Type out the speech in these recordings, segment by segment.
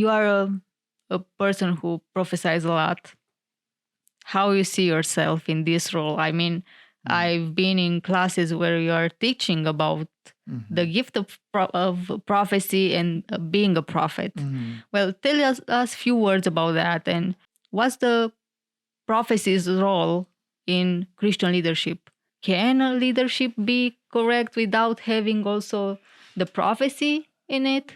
you are a person who prophesies a lot. How you see yourself in this role? I mean, I've been in classes where you are teaching about the gift of prophecy and being a prophet. Well, tell us few words about that, and what's the prophecy's role in Christian leadership? Can a leadership be correct without having also the prophecy in it?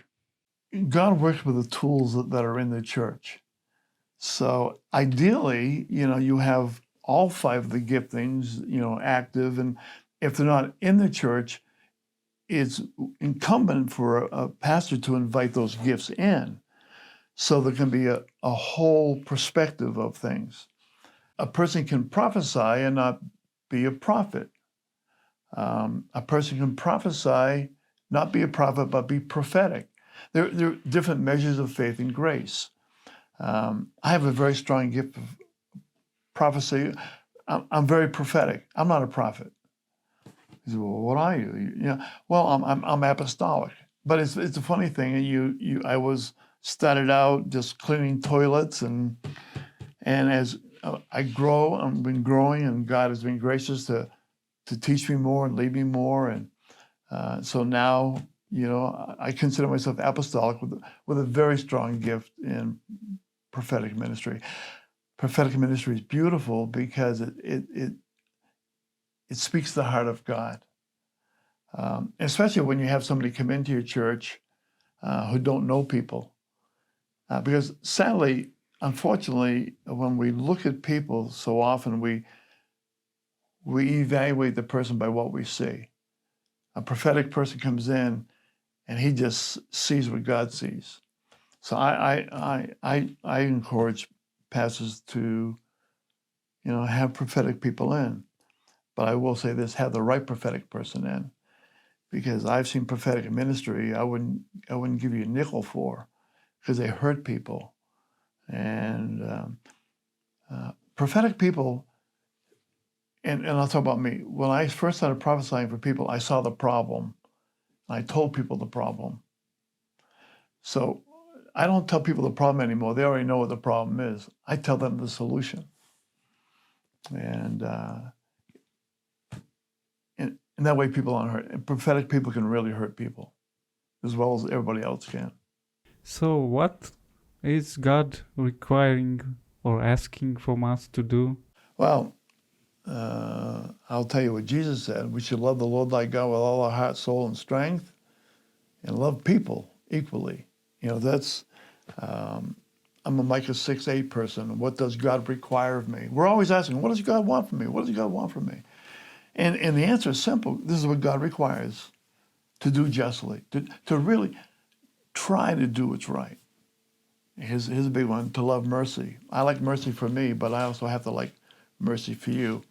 God works with the tools that are in the church. So ideally, you have all five of the giftings, active. And if they're not in the church, it's incumbent for a pastor to invite those gifts in so there can be a whole perspective of things. A person can prophesy and not be a prophet. A person can prophesy, not be a prophet, but be prophetic. There are different measures of faith and grace. I have a very strong gift of prophecy. I'm very prophetic. I'm not a prophet. He said, "Well, what are you?" Well, I'm apostolic. But it's a funny thing. I was started out just cleaning toilets, and as I grow, I've been growing, and God has been gracious to teach me more and lead me more, and so now I consider myself apostolic with a very strong gift in prophetic ministry. Prophetic ministry is beautiful because it speaks the heart of God, especially when you have somebody come into your church who don't know people. Because sadly, unfortunately, when we look at people, so often we evaluate the person by what we see. A prophetic person comes in, and he just sees what God sees. So I encourage pastors to, have prophetic people in. But I will say this: have the right prophetic person in, because I've seen prophetic ministry I wouldn't give you a nickel for, because they hurt people. And prophetic people, and I'll talk about me. When I first started prophesying for people, I saw the problem. I told people the problem. So I don't tell people the problem anymore. They already know what the problem is. I tell them the solution. And that way people aren't hurt. And prophetic people can really hurt people as well as everybody else can. So what is God requiring or asking from us to do? Well, I'll tell you what Jesus said. We should love the Lord thy God with all our heart, soul, and strength, and love people equally. That's, I'm a Micah 6:8 person. What does God require of me? We're always asking, what does God want from me? What does God want from me? And the answer is simple. This is what God requires: to do justly, to really try to do what's right. Here's a big one: to love mercy. I like mercy for me, but I also have to like mercy for you.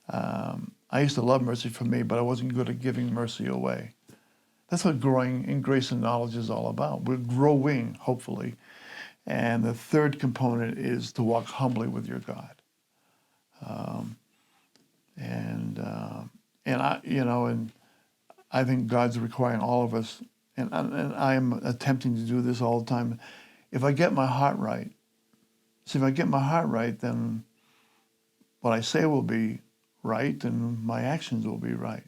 I used to love mercy for me, but I wasn't good at giving mercy away. That's what growing in grace and knowledge is all about. We're growing, hopefully. And the third component is to walk humbly with your God. And I think God's requiring all of us, and I am attempting to do this all the time. If I get my heart right, then what I say will be right and my actions will be right.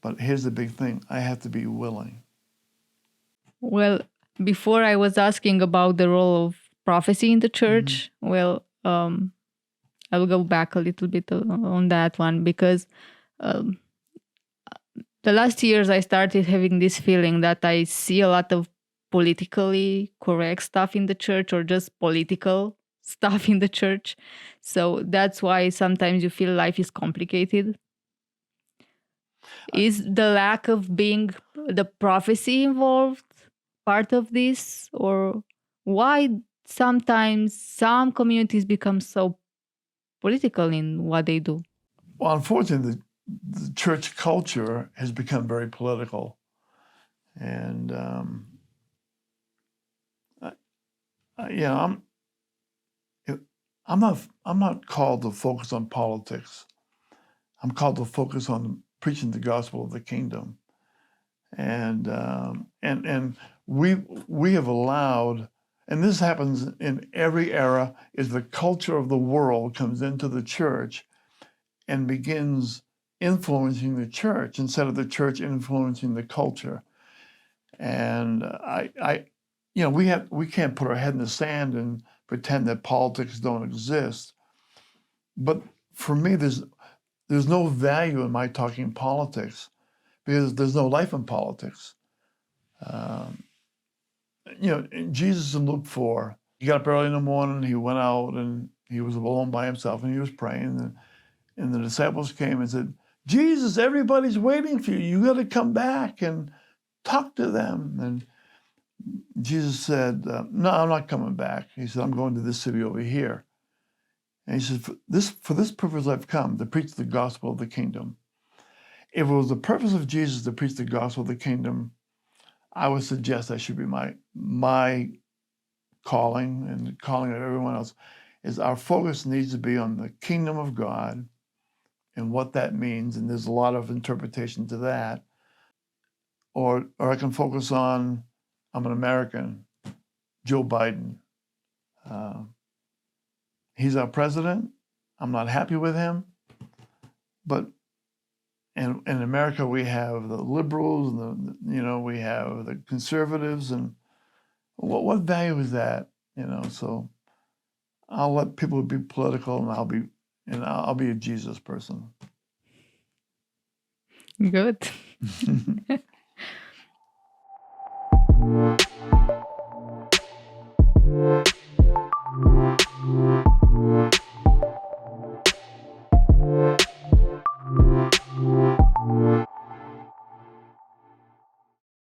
But here's the big thing: I have to be willing. Well, before I was asking about the role of prophecy in the church. Well, I will go back a little bit on that one, because um, the last years I started having this feeling that I see a lot of politically correct stuff in the church, or just political stuff in the church. So that's why sometimes you feel life is complicated. Is the lack of being the prophecy involved part of this, or why sometimes some communities become so political in what they do? Well, unfortunately, the church culture has become very political, and I'm not called to focus on politics. I'm called to focus on preaching the gospel of the kingdom, and we have allowed, and this happens in every era, is the culture of the world comes into the church and begins influencing the church instead of the church influencing the culture. And we can't put our head in the sand and pretend that politics don't exist. But for me, there's no value in my talking politics because there's no life in politics. Jesus in Luke 4, he got up early in the morning, he went out and he was alone by himself and he was praying. And the disciples came and said, Jesus, everybody's waiting for you. You got to come back and talk to them. And Jesus said, no, I'm not coming back. He said, I'm going to this city over here. And he said, for this purpose I've come, to preach the gospel of the kingdom. If it was the purpose of Jesus to preach the gospel of the kingdom, I would suggest that should be my calling and the calling of everyone else, is our focus needs to be on the kingdom of God and what that means. And there's a lot of interpretation to that. Or I can focus on, I'm an American, Joe Biden. He's our president. I'm not happy with him. But in America, we have the liberals, and we have the conservatives, and what value is that? So I'll let people be political, and I'll be a Jesus person. Good.